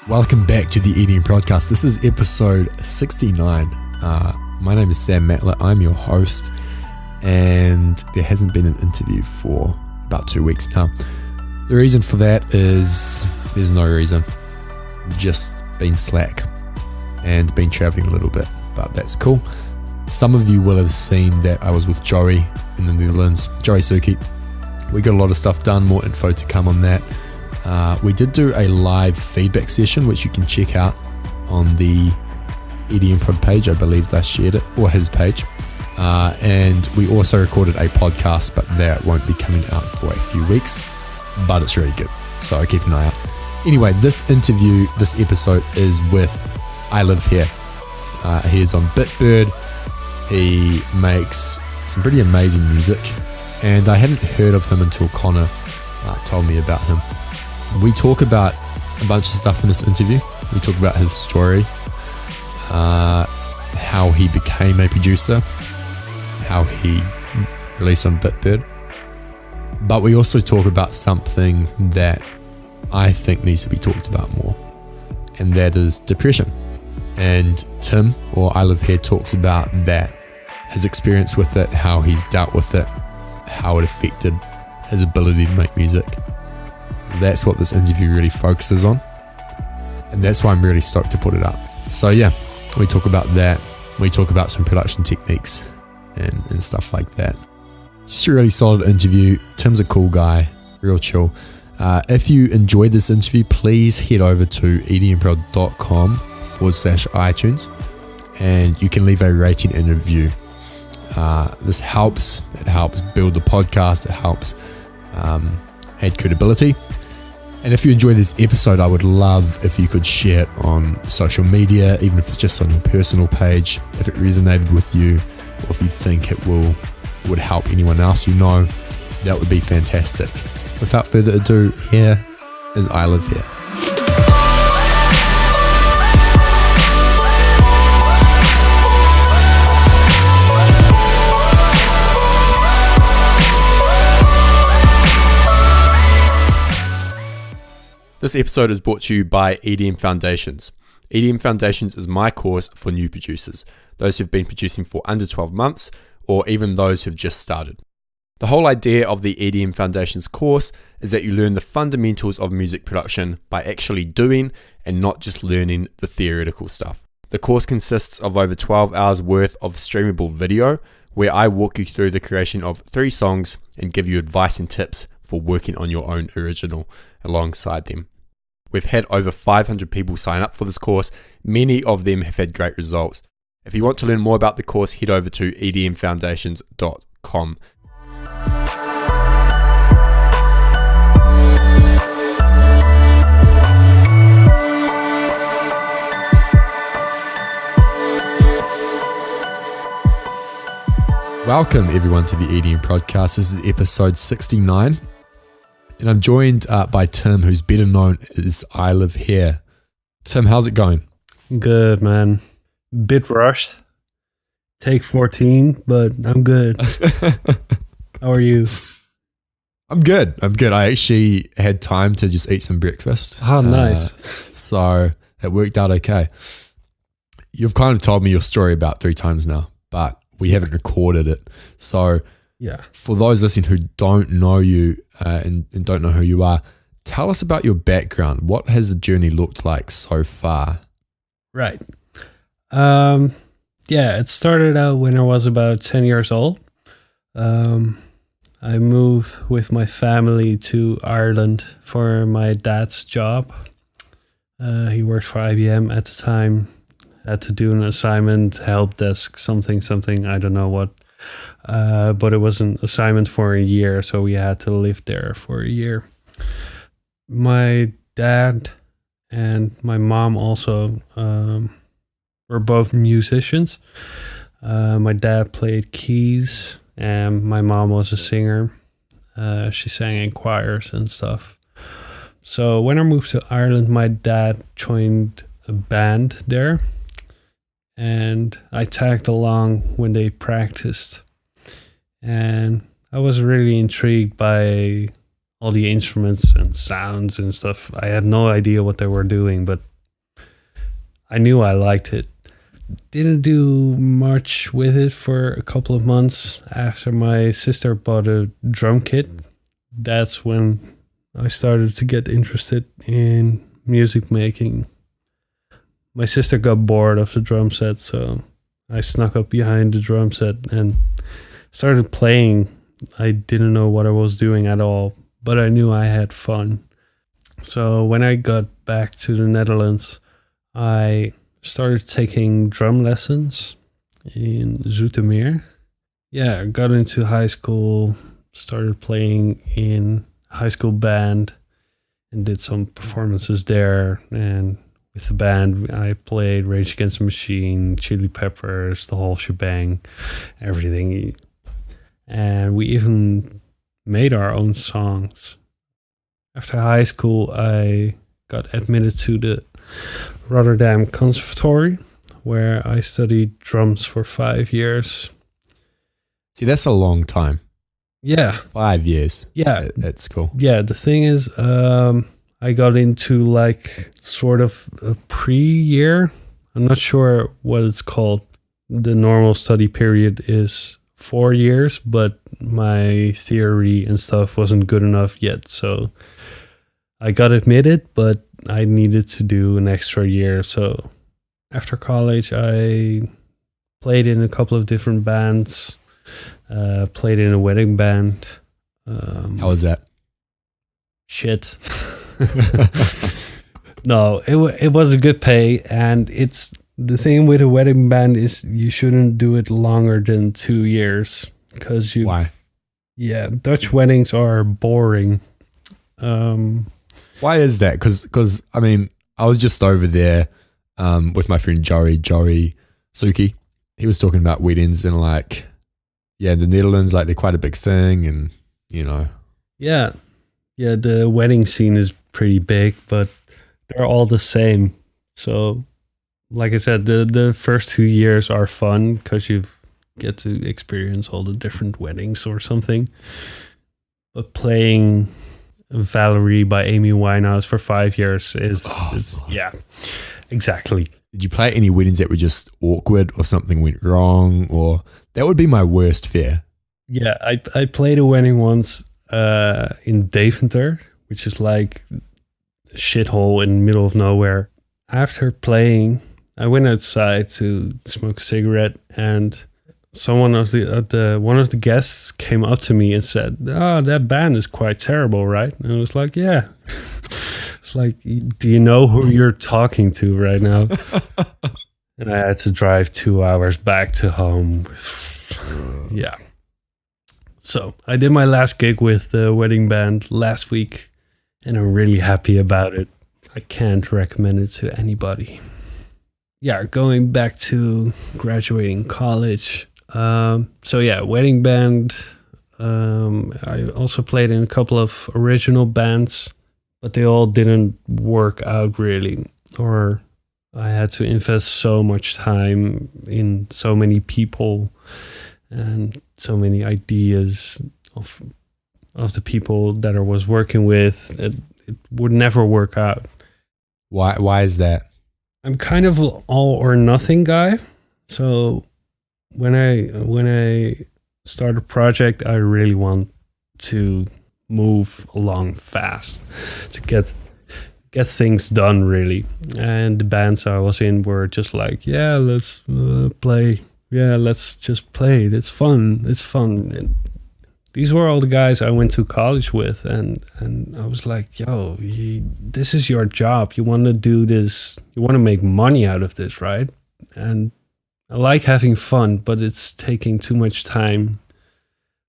Welcome back to the EDM Podcast. This is episode 69. My name is Sam Matler. I'm your host, and there hasn't been an interview for about 2 weeks now. The reason for that is there's no reason. I've just been slack and been traveling a little bit, but that's cool. Some of you will have seen that I was with Joey in the Netherlands, Joey Suki. We got a lot of stuff done, more info to come on that. We did do a live feedback session, which you can check out on the EDMProd page. I believe I shared it, or his page. And we also recorded a podcast, but that won't be coming out for a few weeks, but it's really good. So keep an eye out. Anyway, this episode is with ILIVEHERE. He is on bitbird. He makes some pretty amazing music, and I hadn't heard of him until Connor told me about him. We talk about a bunch of stuff in this interview. We talk about his story, how he became a producer, how he released on bitbird. But we also talk about something that I think needs to be talked about more, and that is depression. And Tim, or ILIVEHERE, talks about that, his experience with it, how he's dealt with it, how it affected his ability to make music. That's what this interview really focuses on, and that's why I'm really stoked to put it up. So yeah, we talk about that. We talk about some production techniques and stuff like that. Just a really solid interview. Tim's a cool guy, real chill. If you enjoyed this interview, please head over to edmprod.com/iTunes, and you can leave a rating and review. This helps. It helps build the podcast. It helps add credibility. And if you enjoy this episode, I would love if you could share it on social media, even if it's just on your personal page. If it resonated with you, or if you think it would help anyone else you know, that would be fantastic. Without further ado, here is ILIVEHERE. This episode is brought to you by EDM Foundations. EDM Foundations is my course for new producers, those who've been producing for under 12 months, or even those who've just started. The whole idea of the EDM Foundations course is that you learn the fundamentals of music production by actually doing and not just learning the theoretical stuff. The course consists of over 12 hours worth of streamable video, where I walk you through the creation of 3 songs and give you advice and tips for working on your own original alongside them. We've had over 500 people sign up for this course. Many of them have had great results. If you want to learn more about the course, head over to edmfoundations.com. Welcome everyone to the EDM Podcast. This is episode 69. And I'm joined by Tim, who's better known as ILIVEHERE. Tim, how's it going? Good, man. Bit rushed. Take 14, but I'm good. How are you? I'm good. I actually had time to just eat some breakfast. Oh, nice. So it worked out okay. You've kind of told me your story about 3 times now, but we haven't recorded it. So yeah, for those listening who don't know you and don't know who you are, tell us about your background. What has the journey looked like so far? Right. Yeah, it started out when I was about 10 years old. I moved with my family to Ireland for my dad's job. He worked for IBM at the time. Had to do an assignment, help desk, something, I don't know what. But it was an assignment for a year, so we had to live there for a year. My dad and my mom also were both musicians. My dad played keys, and my mom was a singer. She sang in choirs and stuff. So when I moved to Ireland, my dad joined a band there, and I tagged along when they practiced. And I was really intrigued by all the instruments and sounds and stuff. I had no idea what they were doing, but I knew I liked it. Didn't do much with it for a couple of months after my sister bought a drum kit. That's when I started to get interested in music making. My sister got bored of the drum set, so I snuck up behind the drum set and started playing. I didn't know what I was doing at all, but I knew I had fun. So when I got back to the Netherlands, I started taking drum lessons in Zoetermeer. Yeah, I got into high school, started playing in high school band and did some performances there. And with the band, I played Rage Against the Machine, Chili Peppers, the whole shebang, everything. And we even made our own songs. After high school, I got admitted to the Rotterdam Conservatory, where I studied drums for 5 years. See, that's a long time. Yeah. 5 years. Yeah. That's cool. Yeah, the thing is, I got into like sort of a pre-year. I'm not sure what it's called. The normal study period is 4 years, but my theory and stuff wasn't good enough yet. So I got admitted, but I needed to do an extra year. So after college, I played in a couple of different bands, played in a wedding band. How was that? Shit. No, it was a good pay, and it's the thing with a wedding band is you shouldn't do it longer than 2 years because you. Why? Yeah, Dutch weddings are boring. Why is that? Because I mean, I was just over there with my friend Joey Suki. He was talking about weddings and like, yeah, the Netherlands, like they're quite a big thing, and you know. Yeah, the wedding scene is pretty big, but they're all the same. So, like I said, the first 2 years are fun because you get to experience all the different weddings or something. But playing Valerie by Amy Winehouse for 5 years is yeah, exactly. Did you play any weddings that were just awkward or something went wrong? Or that would be my worst fear. Yeah, I played a wedding once in Deventer, which is like a shithole in the middle of nowhere. After playing, I went outside to smoke a cigarette, and one of the guests came up to me and said, "Oh, that band is quite terrible, right?" And I was like, "Yeah." It's like, do you know who you're talking to right now? And I had to drive 2 hours back to home. Yeah. So I did my last gig with the wedding band last week, and I'm really happy about it. I can't recommend it to anybody. Yeah, going back to graduating college. So yeah, wedding band. I also played in a couple of original bands, but they all didn't work out really, or I had to invest so much time in so many people and so many ideas of the people that I was working with. It would never work out. Why is that? I'm kind of an all or nothing guy. So when I start a project, I really want to move along fast to get things done really. And the bands I was in were just like, yeah, let's play. Yeah, let's just play. It's fun. And these were all the guys I went to college with, and I was like, yo, this is your job. You want to do this. You want to make money out of this, right? And I like having fun, but it's taking too much time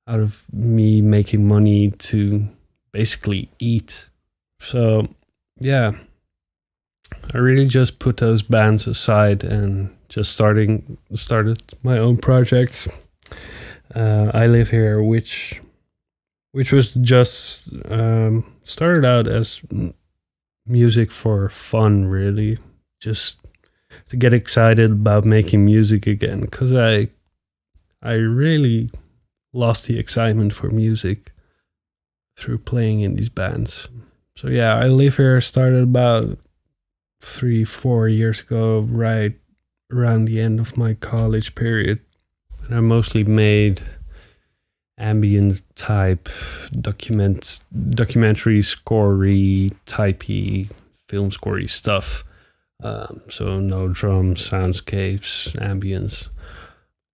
out of me making money to basically eat. So, yeah, I really just put those bands aside and just started my own project. I Live Here, which was just started out as music for fun, really, just to get excited about making music again, because I really lost the excitement for music through playing in these bands. So yeah, I Live Here started about 3-4 years ago, right around the end of my college period. And I mostly made ambient type documentary scorey typey film scorey stuff. So no drums, soundscapes, ambience.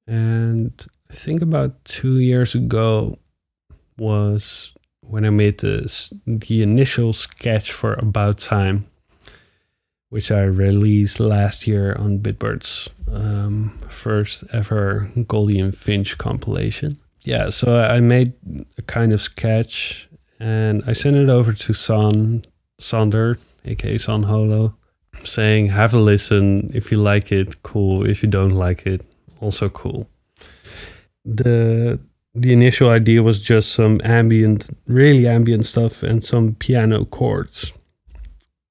And I think about 2 years ago was when I made the initial sketch for About Time, which I released last year on bitbird's first ever Goldie and Finch compilation. Yeah, so I made a kind of sketch and I sent it over to Sander, aka San Holo, saying, have a listen. If you like it, cool. If you don't like it, also cool. The initial idea was just some really ambient stuff and some piano chords.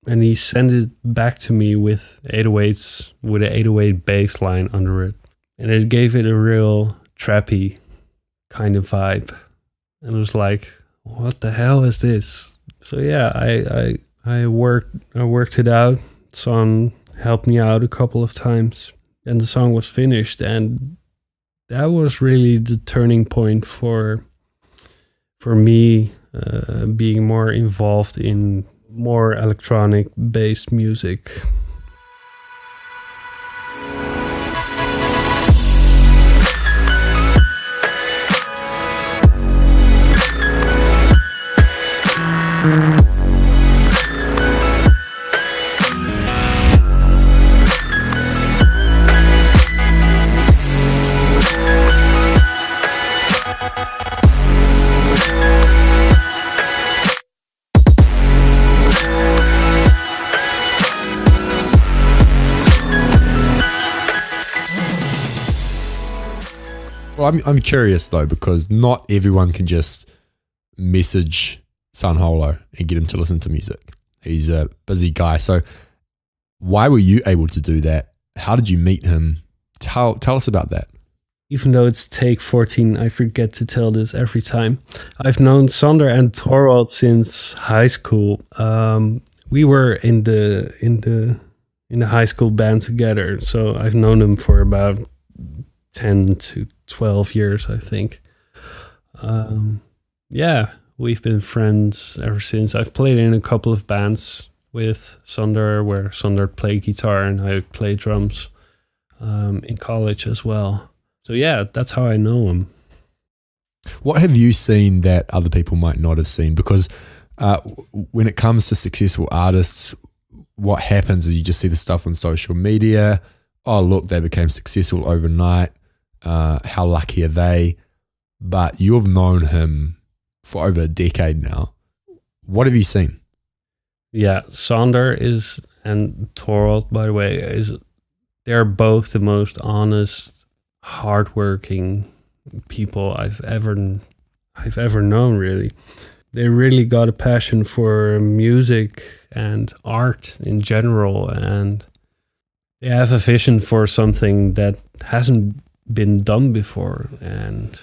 And he sent it back to me with 808s, with an 808 bass line under it. And it gave it a real trappy kind of vibe. And it was like, what the hell is this? So yeah, I worked it out. Son helped me out a couple of times. And the song was finished. And that was really the turning point for me being more involved in more electronic based music. Well, I'm curious though, because not everyone can just message San Holo and get him to listen to music. He's a busy guy. So why were you able to do that? How did you meet him? Tell us about that. Even though it's take 14, I forget to tell this every time. I've known Sander and Torvald since high school. We were in the high school band together, so I've known them for about 10 to 12 years, I think. Yeah, we've been friends ever since. I've played in a couple of bands with Sander, where Sander played guitar and I played drums in college as well. So yeah, that's how I know him. What have you seen that other people might not have seen? Because when it comes to successful artists, what happens is you just see the stuff on social media. Oh, look, they became successful overnight. How lucky are they? But you've known him for over a decade now. What have you seen? Yeah, Sander and Torvald, by the way, they're both the most honest, hardworking people I've ever known, really. They really got a passion for music and art in general, and they have a vision for something that hasn't been done before, and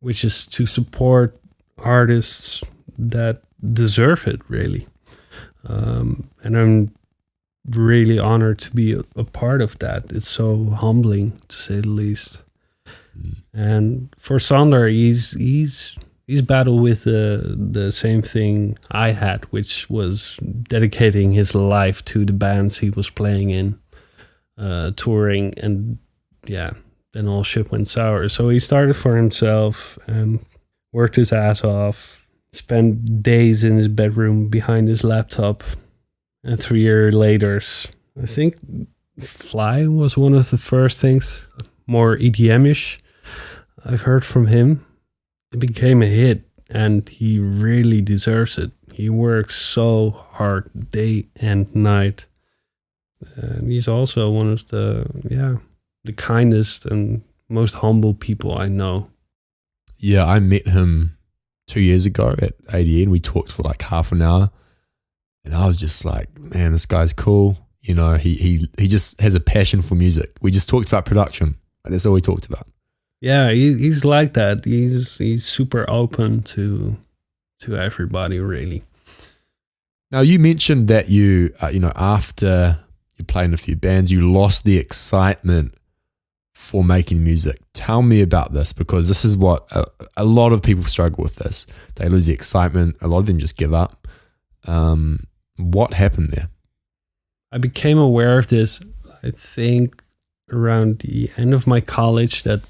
which is to support artists that deserve it, really. And I'm really honored to be a part of that. It's so humbling, to say the least. And for Sander, he's battled with the same thing I had, which was dedicating his life to the bands he was playing in, touring, and yeah, then all shit went sour. So he started for himself and worked his ass off, spent days in his bedroom behind his laptop, and 3 years later, I think Fly was one of the first things, more EDM-ish, I've heard from him. It became a hit, and he really deserves it. He works so hard day and night. And he's also one of the kindest and most humble people I know. Yeah, I met him 2 years ago at ADN. We talked for like half an hour, and I was just like, man, this guy's cool. You know, he just has a passion for music. We just talked about production. That's all we talked about. Yeah, he's like that. He's super open to to everybody, really. Now, you mentioned that you, after you played in a few bands, you lost the excitement for making music. Tell me about this, because this is what a lot of people struggle with this. They lose the excitement. A lot of them just give up. What happened there? I became aware of this, I think, around the end of my college, that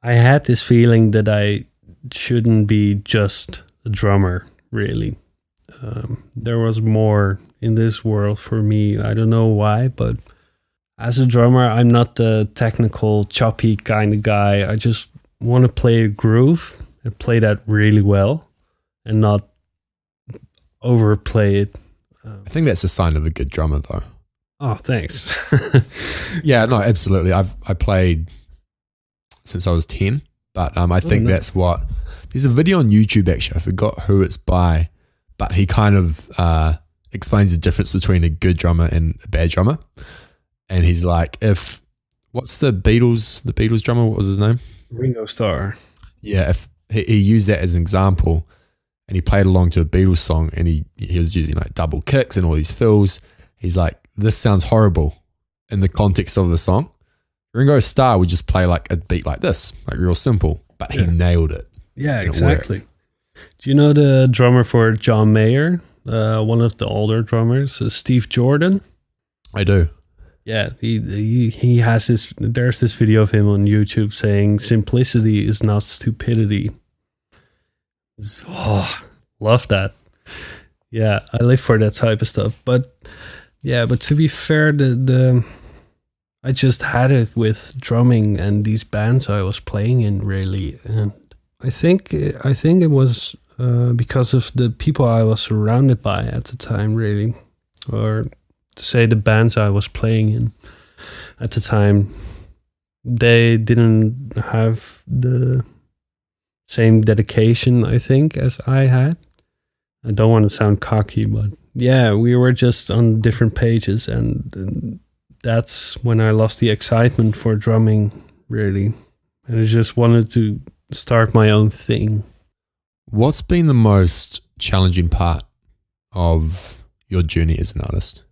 I had this feeling that I shouldn't be just a drummer, really. There was more in this world for me. I don't know why, but as a drummer, I'm not the technical, choppy kind of guy. I just want to play a groove and play that really well and not overplay it. I think that's a sign of a good drummer, though. Oh, thanks. Yeah, no, absolutely. I played since I was 10, but I think that's what... There's a video on YouTube, actually. I forgot who it's by, but he kind of explains the difference between a good drummer and a bad drummer. And he's like, what's the Beatles drummer? What was his name? Ringo Starr. Yeah, if he used that as an example, and he played along to a Beatles song, and he was using like double kicks and all these fills. He's like, this sounds horrible in the context of the song. Ringo Starr would just play like a beat like this, like real simple, but he nailed it. Yeah, exactly. Do you know the drummer for John Mayer? One of the older drummers, Steve Jordan? I do. Yeah, he has this. There's this video of him on YouTube saying, "Simplicity is not stupidity." Love that. Yeah, I live for that type of stuff. But to be fair, I just had it with drumming and these bands I was playing in, really, and I think it was because of the people I was surrounded by at the time, really, or to say the bands I was playing in at the time. They didn't have the same dedication, I think, as I had. I don't want to sound cocky, but yeah, we were just on different pages, and that's when I lost the excitement for drumming, really. And I just wanted to start my own thing. What's been the most challenging part of your journey as an artist?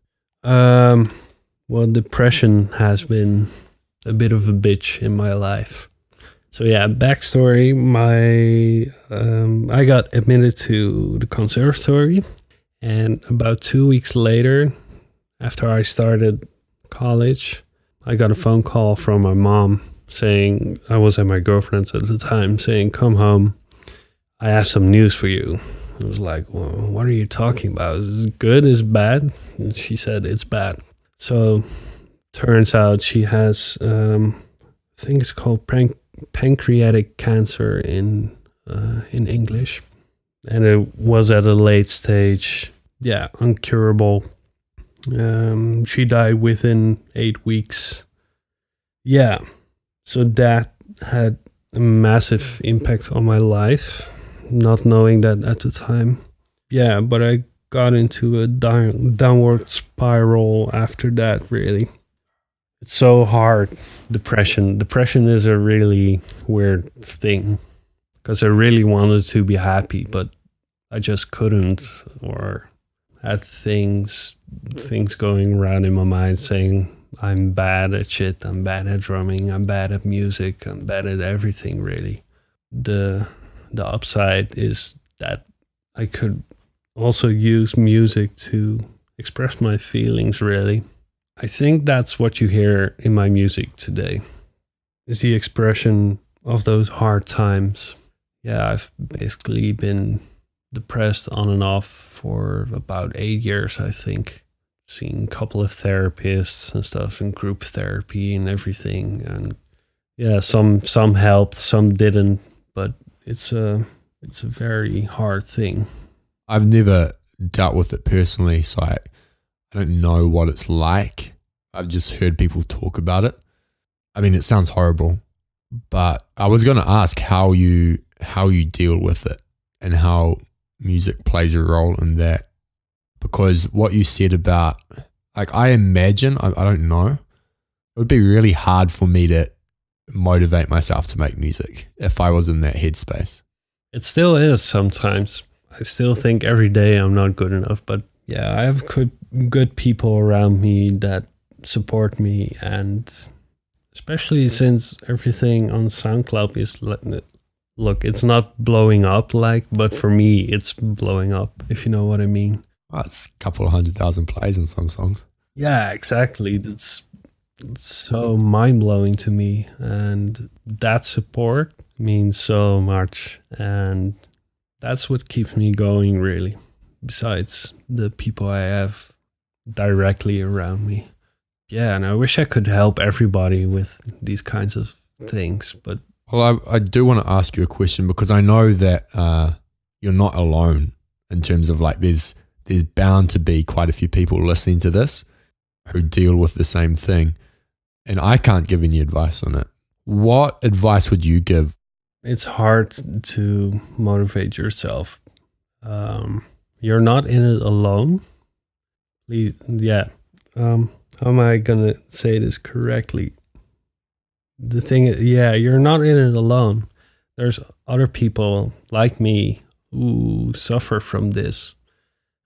Well, depression has been a bit of a bitch in my life. So yeah, backstory, I got admitted to the conservatory, and about 2 weeks later, after I started college, I got a phone call from my mom saying, I was at my girlfriend's at the time, saying, "Come home, I have some news for you." I was like, well, what are you talking about? Is it good? Is it bad? And she said, it's bad. So turns out she has, I think it's called pancreatic cancer in English. And it was at a late stage. Yeah, uncurable. She died within 8 weeks. Yeah. So that had a massive impact on my life, not knowing that at the time. Yeah, but I got into a downward spiral after that, really. It's so hard. Depression is a really weird thing, because I really wanted to be happy, but I just couldn't, or had things going around in my mind saying, I'm bad at shit, I'm bad at drumming, I'm bad at music, I'm bad at everything, really. The upside is that I could also use music to express my feelings, really. I think that's what you hear in my music today, is the expression of those hard times. Yeah, I've basically been depressed on and off for about 8 years, I think. Seen a couple of therapists and stuff, and group therapy and everything. And yeah, some helped, some didn't, but it's a very hard thing. I've never dealt with it personally, so I don't know what it's like. I've just heard people talk about it. I mean, it sounds horrible, but I was going to ask how you deal with it and how music plays a role in that. Because what you said about, like, I imagine, I don't know, it would be really hard for me to motivate myself to make music if I was in that headspace. It still is sometimes. I still think every day I'm not good enough, but yeah, I have good people around me that support me, and especially since everything on SoundCloud is look, it's not blowing up but for me it's blowing up, if you know what I mean. Well, it's a couple of 100,000 plays in some songs. Yeah, exactly. It's so mind-blowing to me, and that support means so much, and that's what keeps me going, really, besides the people I have directly around me. Yeah, and I wish I could help everybody with these kinds of things, but Well, I do want to ask you a question, because I know that you're not alone in terms of like there's bound to be quite a few people listening to this who deal with the same thing, and I can't give any advice on it. What advice would you give? it's hard to motivate yourself. You're not in it alone. Please, yeah. How am I gonna say this correctly? The thing is, yeah, you're not in it alone. There's other people like me who suffer from this.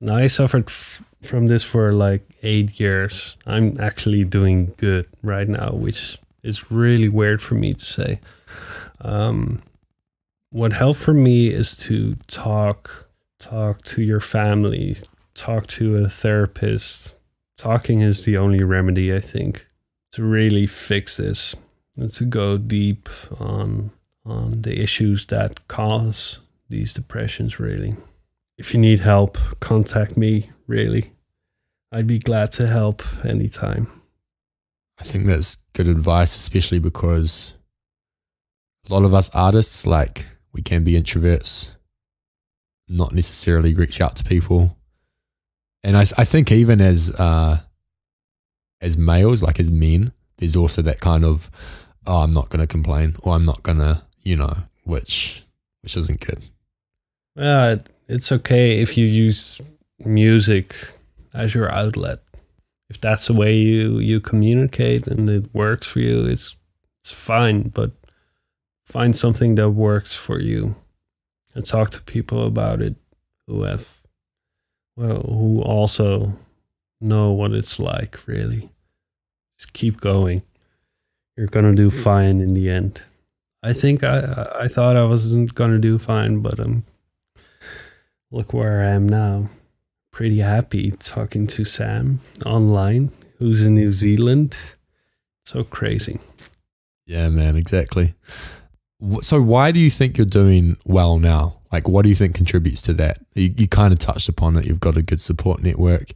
And I suffered from this for like 8 years. I'm actually doing good right now, which is really weird for me to say. What helped for me is to talk to your family, talk to a therapist. Talking is the only remedy, I think, to really fix this and to go deep on the issues that cause these depressions, really. If you need help, contact me, really. I'd be glad to help anytime. I think that's good advice, especially because a lot of us artists, like, we can be introverts, not necessarily reach out to people. And I think even as males, like as men, there's also that kind of, oh, I'm not going to complain, or I'm not going to, which isn't good. Yeah, it's okay if you use music as your outlet. If that's the way you communicate and it works for you, it's fine. But find something that works for you and talk to people about it who also know what it's like, really. Just keep going. You're gonna do fine in the end. I think I thought I wasn't gonna do fine, but look where I am now. Pretty happy talking to Sam online, who's in New Zealand. So crazy. Yeah, man, exactly. So why do you think you're doing well now? Like, what do you think contributes to that? You kind of touched upon it. You've got a good support network.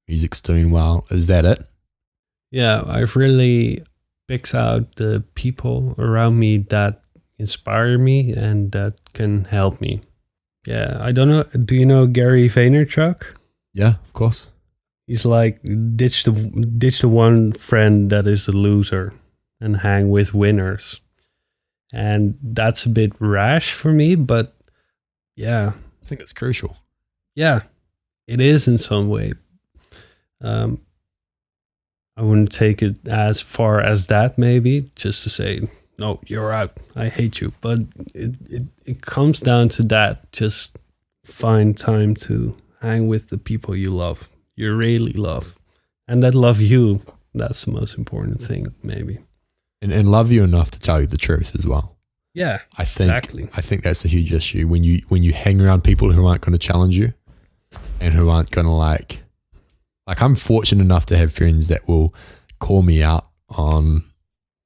Music's doing well. Is that it? Yeah, I've really picked out the people around me that inspire me and that can help me. Yeah, I don't know. Do you know Gary Vaynerchuk? Yeah, of course. He's like, ditch the one friend that is a loser and hang with winners. And that's a bit rash for me, but yeah. I think it's crucial. Yeah, it is in some way. I wouldn't take it as far as that, maybe, just to say, no, you're out, I hate you. But it comes down to that. Just find time to hang with the people you love, you really love, and that love you. That's the most important thing, maybe. And love you enough to tell you the truth as well. Yeah, exactly. I think that's a huge issue when you hang around people who aren't going to challenge you and who aren't going to like I'm fortunate enough to have friends that will call me out on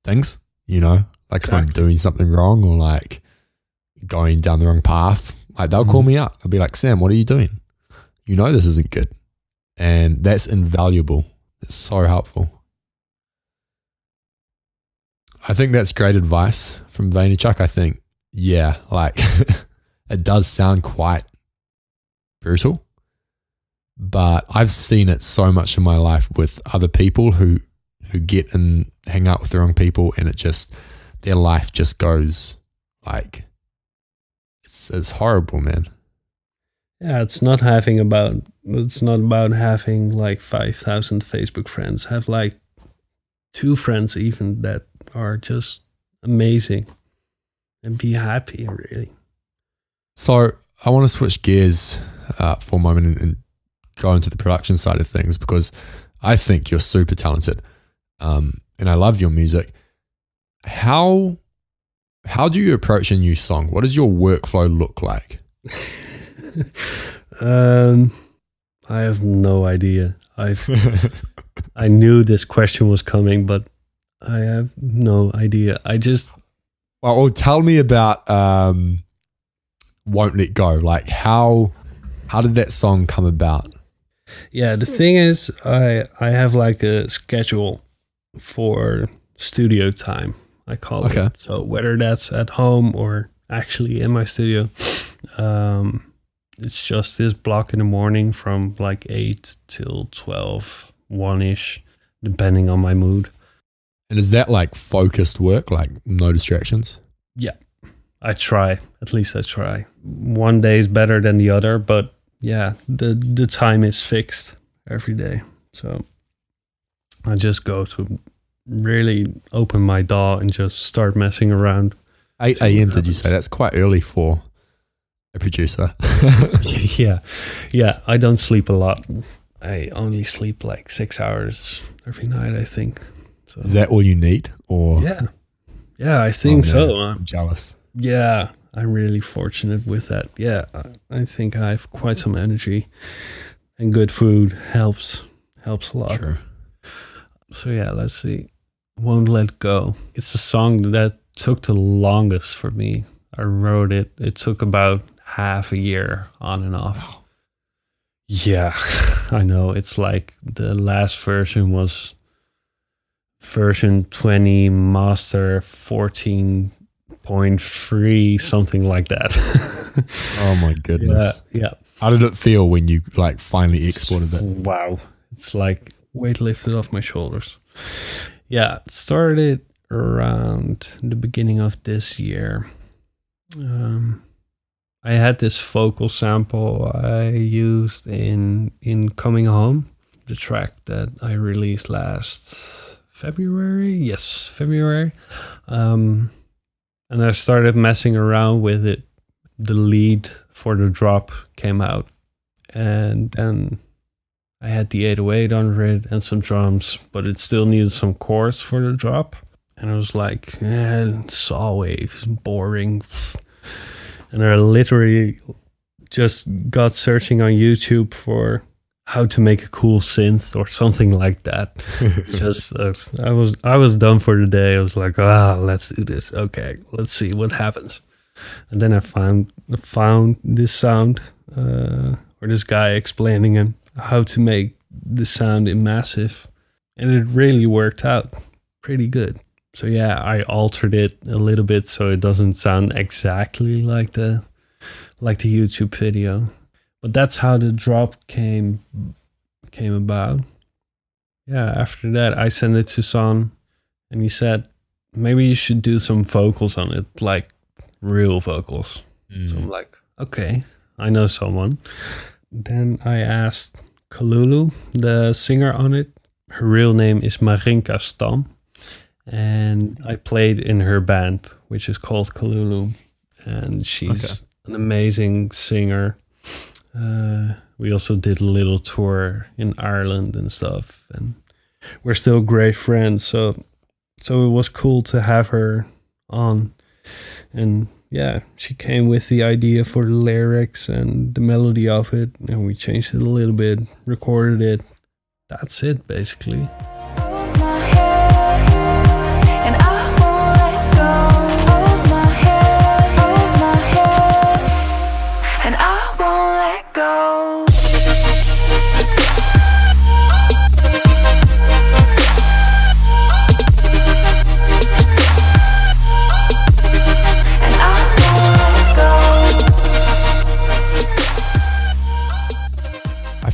things, like if I'm doing something wrong or like going down the wrong path. Like they'll call me out. They'll be like, Sam, what are you doing? This isn't good. And that's invaluable. It's so helpful. I think that's great advice from Vaynerchuk. I think, yeah, like it does sound quite brutal, but I've seen it so much in my life with other people who get and hang out with the wrong people, and their life just goes like, it's horrible, man. Yeah, it's not about having like 5,000 Facebook friends. Have like 2 friends even that are just amazing, and be happy, really. So I want to switch gears for a moment and go into the production side of things, because I think you're super talented, and I love your music. How do you approach a new song? What does your workflow look like? I have no idea. I knew this question was coming, but I have no idea. Well, tell me about Won't Let Go. Like how did that song come about? Yeah, the thing is, I have like a schedule for studio time, I call it. So whether that's at home or actually in my studio, it's just this block in the morning from like 8 till 12, 1-ish, depending on my mood. And is that like focused work, like no distractions? Yeah, I try. At least I try. One day is better than the other, but yeah, the time is fixed every day. So I just go to really open my DAW and just start messing around. 8 a.m. did you say? That's quite early for a producer. Yeah. I don't sleep a lot. I only sleep like 6 hours every night, I think. So, is that all you need? Or yeah, I think so. I'm jealous. Yeah, I'm really fortunate with that. Yeah, I think I have quite some energy, and good food helps a lot. Sure. So yeah, let's see. Won't Let Go. It's a song that took the longest for me. I wrote it. It took about half a year on and off. Wow. Yeah, I know. It's like the last version was version 20, master 14.3, something like that. Oh my goodness. Yeah. How did it feel when you like finally exported it? Wow. It's like weight lifted off my shoulders. Yeah, it started around the beginning of this year. I had this vocal sample I used in Coming Home, the track that I released last February. Yes, February. And I started messing around with it. The lead for the drop came out, and then I had the 808 under it and some drums, but it still needed some chords for the drop. And I was like, saw waves, boring. And I literally just got searching on YouTube for how to make a cool synth or something like that. Just I was done for the day. I was like, let's do this. Okay, let's see what happens. And then I found this sound, or this guy explaining him how to make the sound in Massive, and it really worked out pretty good. So yeah, I altered it a little bit so it doesn't sound exactly like the YouTube video. But that's how the drop came about. Yeah, after that I sent it to San, and he said, maybe you should do some vocals on it, like real vocals. So I'm like, okay, I know someone. Then I asked Kalulu, the singer on it. Her real name is Marinka Stam, and I played in her band, which is called Kalulu, and she's an amazing singer. We also did a little tour in Ireland and stuff, and we're still great friends. So it was cool to have her on, and yeah, she came with the idea for the lyrics and the melody of it, and we changed it a little bit, recorded it. That's it, basically.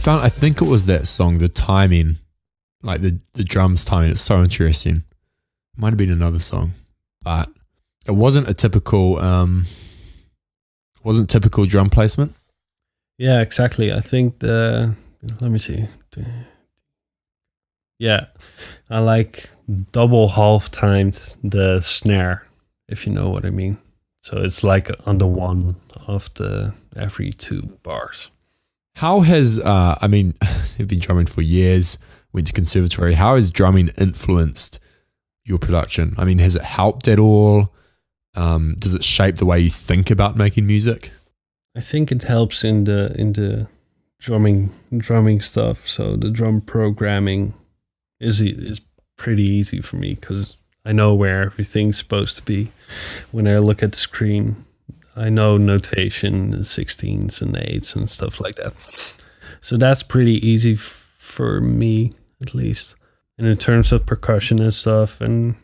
I think it was that song, the timing, like the drums timing. It's so interesting. Might have been another song, but it wasn't a typical drum placement. Yeah, exactly. I think let me see. Yeah, I like double half timed the snare, if you know what I mean. So it's like under one of the every 2 bars. How has, you've been drumming for years, went to conservatory. How has drumming influenced your production? I mean, has it helped at all? Does it shape the way you think about making music? I think it helps in the drumming stuff. So the drum programming is pretty easy for me because I know where everything's supposed to be. When I look at the screen, I know notation, 16s and 8s and stuff like that. So that's pretty easy for me, at least. And in terms of percussion and stuff, and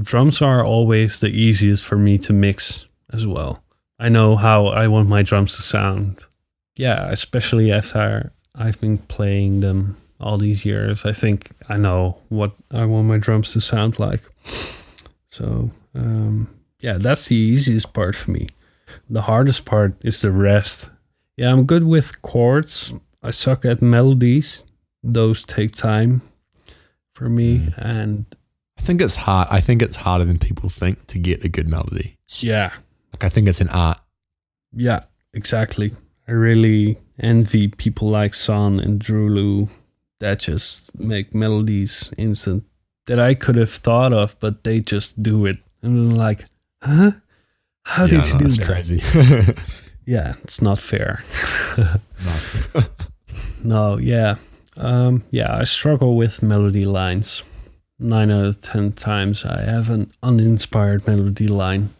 drums are always the easiest for me to mix as well. I know how I want my drums to sound. Yeah, especially after I've been playing them all these years. I think I know what I want my drums to sound like. So, that's the easiest part for me. The hardest part is the rest. Yeah, I'm good with chords. I suck at melodies. Those take time for me. And I think it's hard. I think it's harder than people think to get a good melody. Yeah. Like, I think it's an art. Yeah, exactly. I really envy people like San and Drulu that just make melodies instant that I could have thought of, but they just do it. And I'm like, huh? How did you do that? Crazy. Yeah, it's not fair. No. No, yeah. I struggle with melody lines. 9 out of 10 times I have an uninspired melody line.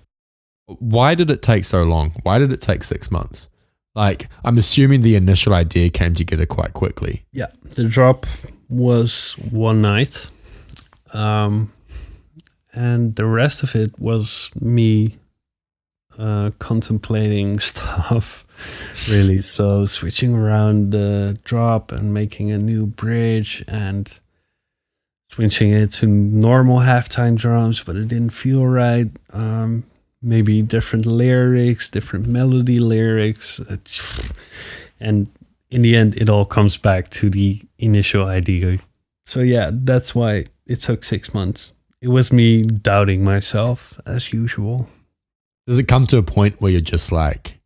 Why did it take so long? Why did it take 6 months? Like, I'm assuming the initial idea came together quite quickly. Yeah, the drop was one night. And the rest of it was me contemplating stuff, really. So switching around the drop and making a new bridge and switching it to normal halftime drums, but it didn't feel right. Maybe different lyrics, different melody lyrics. And in the end, it all comes back to the initial idea. So yeah, that's why it took 6 months. It was me doubting myself, as usual. Does it come to a point where you're just like,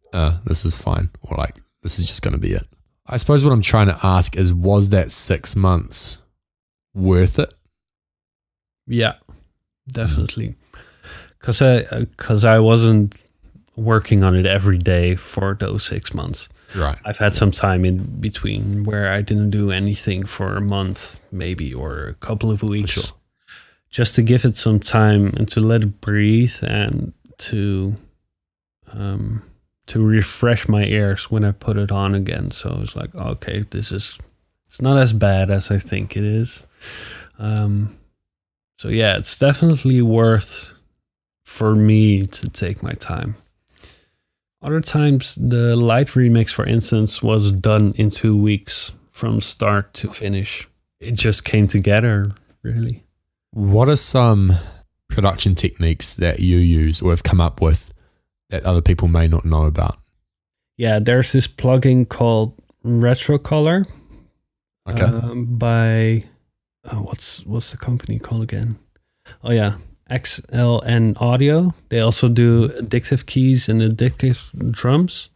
this is fine, or like, this is just going to be it? I suppose what I'm trying to ask is, was that 6 months worth it? Yeah, definitely. Because I wasn't working on it every day for those 6 months. Right. I've had some time in between where I didn't do anything for a month, maybe, or a couple of weeks. For sure. Just to give it some time and to let it breathe and to refresh my ears when I put it on again. So it's like, okay, it's not as bad as I think it is. So yeah, it's definitely worth for me to take my time. Other times, the light remix, for instance, was done in 2 weeks from start to finish. It just came together, really. What are some production techniques that you use or have come up with that other people may not know about? Yeah, there's this plugin called Retrocolor. Okay. By what's the company called again? Oh yeah, XLN Audio. They also do addictive keys and addictive drums.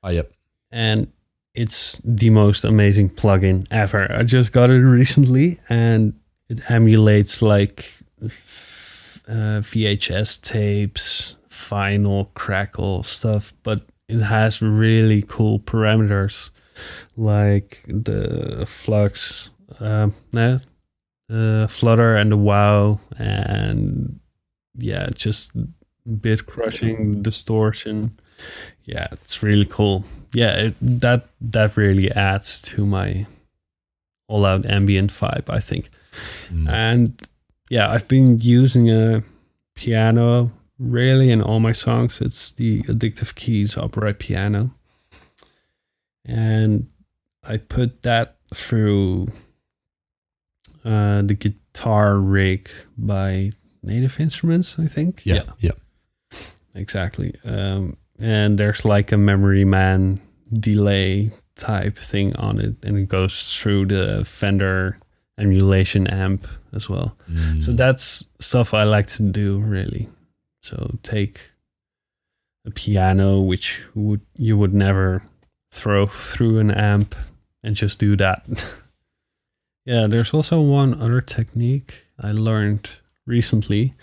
Oh, yep. And it's the most amazing plugin ever. I just got it recently, and it emulates like VHS tapes, vinyl, crackle stuff, but it has really cool parameters like the flux, the flutter and the wow, and yeah, just bit crushing, distortion. Yeah, it's really cool. Yeah, that really adds to my all-out ambient vibe, I think. And yeah, I've been using a piano really in all my songs. It's the Addictive Keys upright piano, and I put that through the guitar rig by Native Instruments, I think. Yeah. Exactly. And there's like a memory man delay type thing on it, and it goes through the Fender emulation amp as well. So that's stuff I like to do, really. So take a piano, which you would never throw through an amp and just do that. Yeah, there's also one other technique I learned recently.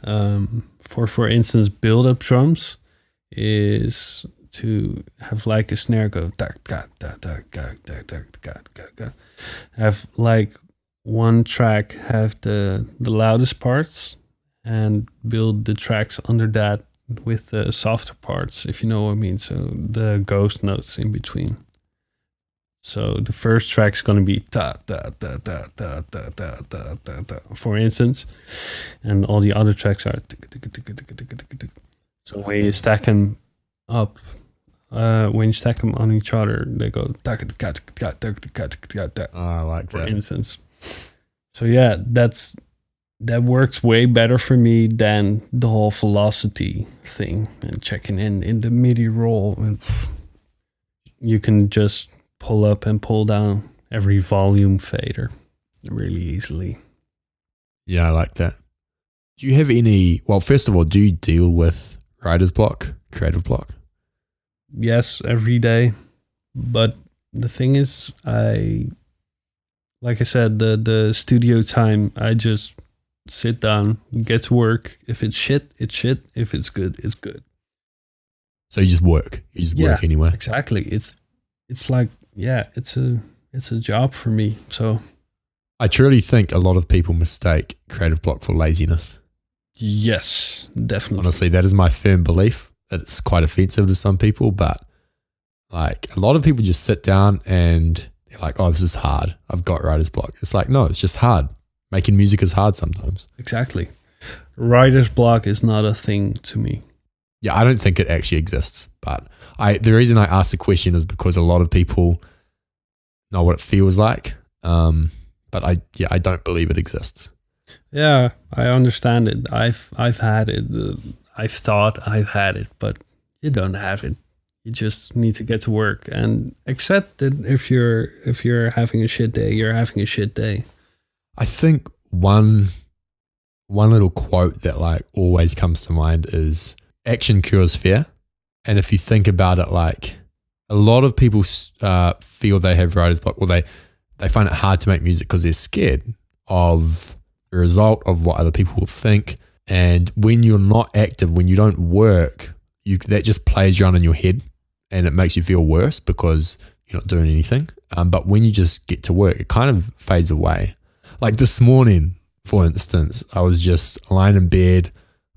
For instance, build-up drums is to have like a snare go have like one track have the loudest parts and build the tracks under that with the softer parts, if you know what I mean. So the ghost notes in between. So the first track's gonna be ta ta ta ta ta ta ta ta ta ta, for instance, and all the other tracks are. So when you stack them up, when you stack them on each other, they go. I like for that. instance. So yeah, that works way better for me than the whole velocity thing and checking in the MIDI roll. And you can just pull up and pull down every volume fader really easily. Yeah, I like that. Do you have any, well, first of all, do you deal with writer's block, creative block? Yes, every day. But the thing is, like I said, the studio time, I just sit down, get to work. If it's shit, it's shit. If it's good, it's good. So you just work. You just work anyway. Exactly. It's like, yeah, it's a job for me. So I truly think a lot of people mistake creative block for laziness. Yes, definitely. Honestly, that is my firm belief. It's quite offensive to some people, but like a lot of people just sit down and they're like, oh, this is hard. I've got writer's block. It's like, no, it's just hard. Making music is hard sometimes. Exactly. Writer's block is not a thing to me. Yeah, I don't think it actually exists, but the reason I asked the question is because a lot of people know what it feels like, but I don't believe it exists. Yeah, I understand it. I've had it. I've thought I've had it, but you don't have it. You just need to get to work and accept that if you're having a shit day, you're having a shit day. I think one little quote that like always comes to mind is action cures fear. And if you think about it, like a lot of people feel they have writer's block, or they find it hard to make music because they're scared of the result of what other people will think. And when you're not active, when you don't work, that just plays around in your head and it makes you feel worse because you're not doing anything. But when you just get to work, it kind of fades away. Like this morning, for instance, I was just lying in bed.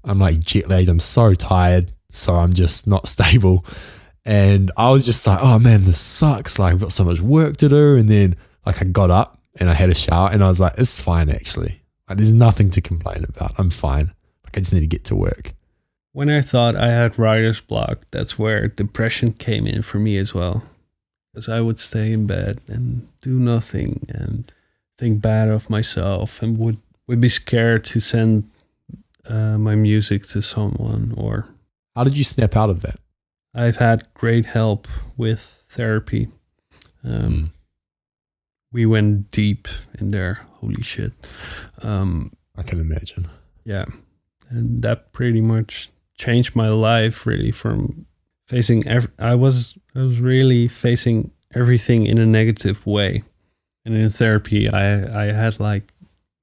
I'm like jet lagged. I'm so tired. So I'm just not stable. And I was just like, oh man, this sucks. Like I've got so much work to do. And then like I got up and I had a shower and I was like, it's fine actually. Like, there's nothing to complain about. I'm fine. Like I just need to get to work. When I thought I had writer's block, that's where depression came in for me as well. Because I would stay in bed and do nothing and think bad of myself and would be scared to send my music to someone. Or how did you snap out of that? I've had great help with therapy. We went deep in there. Holy shit. I can imagine. Yeah. And that pretty much changed my life really from facing I was really facing everything in a negative way. And in therapy I had like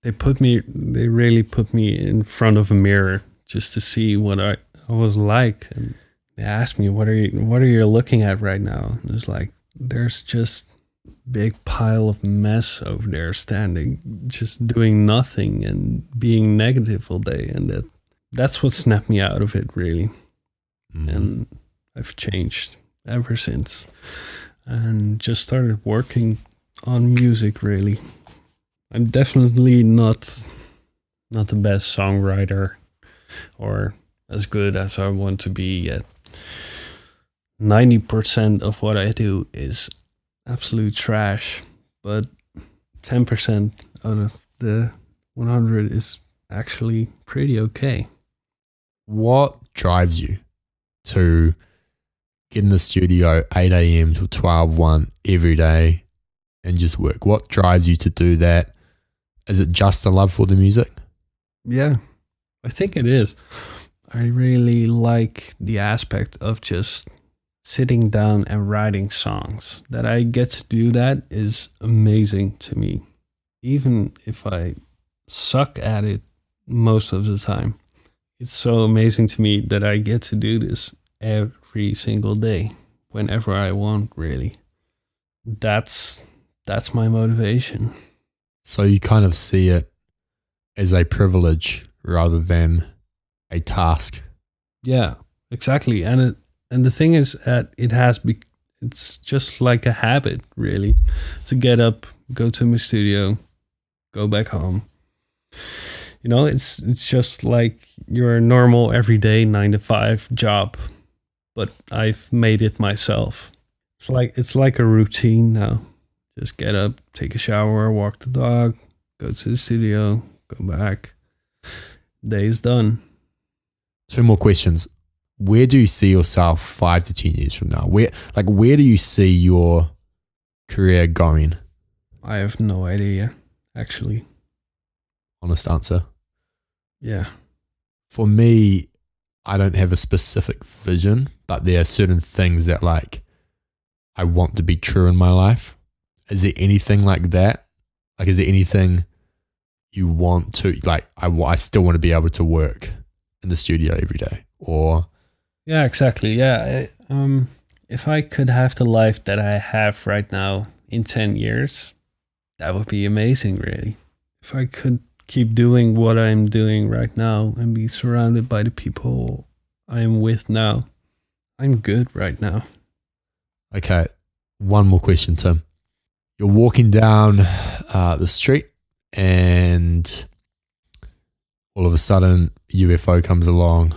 they really put me in front of a mirror just to see what I was like. And they asked me, what are you looking at right now? And it's like there's just big pile of mess over there standing, just doing nothing and being negative all day. And that's what snapped me out of it, really. And I've changed ever since and just started working on music, really. I'm definitely not the best songwriter or as good as I want to be yet. 90% of what I do is absolute trash, but 10% out of the 100 is actually pretty okay. What drives you to get in the studio 8 a.m. till 12:01 every day and just work? What drives you to do that? Is it just a love for the music? Yeah, I think it is. I really like the aspect of just sitting down and writing songs. That I get to do that is amazing to me. Even if I suck at it most of the time, it's so amazing to me that I get to do this every single day, whenever I want, really. That's my motivation. So you kind of see it as a privilege rather than a task. Yeah, exactly. And the thing is that it's just like a habit, really, to get up, go to my studio, go back home. It's just like your normal everyday 9 to 5 job, but I've made it myself. It's like a routine now. Just get up, take a shower, walk the dog, go to the studio, go back. Day's done. 2 more questions. Where do you see yourself 5 to 10 years from now? Where do you see your career going? I have no idea, actually. Honest answer. Yeah. For me, I don't have a specific vision, but there are certain things that I want to be true in my life. Is there anything like that? Is there anything you want to, I still want to be able to work in the studio every day, or? Yeah, exactly. Yeah. If I could have the life that I have right now in 10 years, that would be amazing, really. If I could keep doing what I'm doing right now and be surrounded by the people I'm with now, I'm good right now. Okay. One more question, Tim. You're walking down the street and all of a sudden UFO comes along.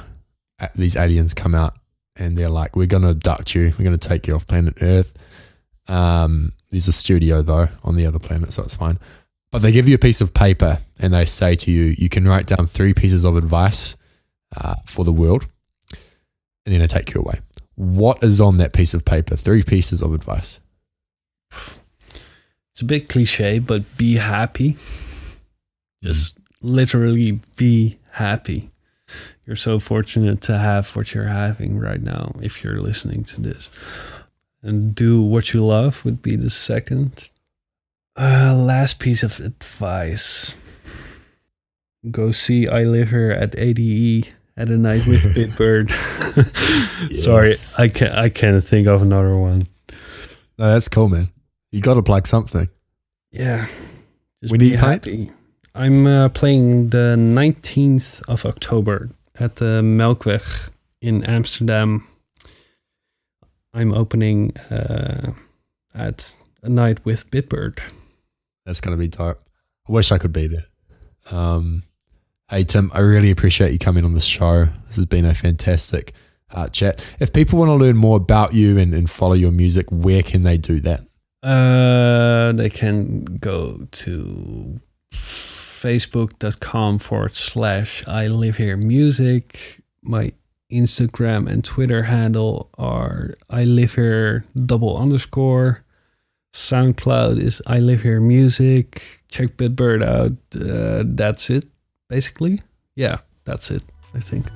These aliens come out and they're like, we're going to abduct you. We're going to take you off planet Earth. There's a studio though on the other planet, so it's fine. But they give you a piece of paper and they say to you, you can write down 3 pieces of advice for the world, and then they take you away. What is on that piece of paper? 3 pieces of advice. It's a bit cliche, but be happy. Just literally be happy. You're so fortunate to have what you're having right now if you're listening to this. And do what you love would be the second. Last piece of advice. Go see I Live Here at ADE at a night with bitbird. Yes. Sorry, I can't think of another one. No, that's cool, man. You got to plug something. Yeah. Just When be do you play? happy. I'm playing the 19th of October at the Melkweg in Amsterdam. I'm opening at a night with bitbird. That's going to be dope. I wish I could be there. Hey, Tim, I really appreciate you coming on the show. This has been a fantastic chat. If people want to learn more about you and follow your music, where can they do that? They can go to facebook.com/ILiveHereMusic. My Instagram and Twitter handle are ILiveHere _. SoundCloud is ILiveHereMusic. Check bitbird out. That's it, basically. Yeah, that's it, I think.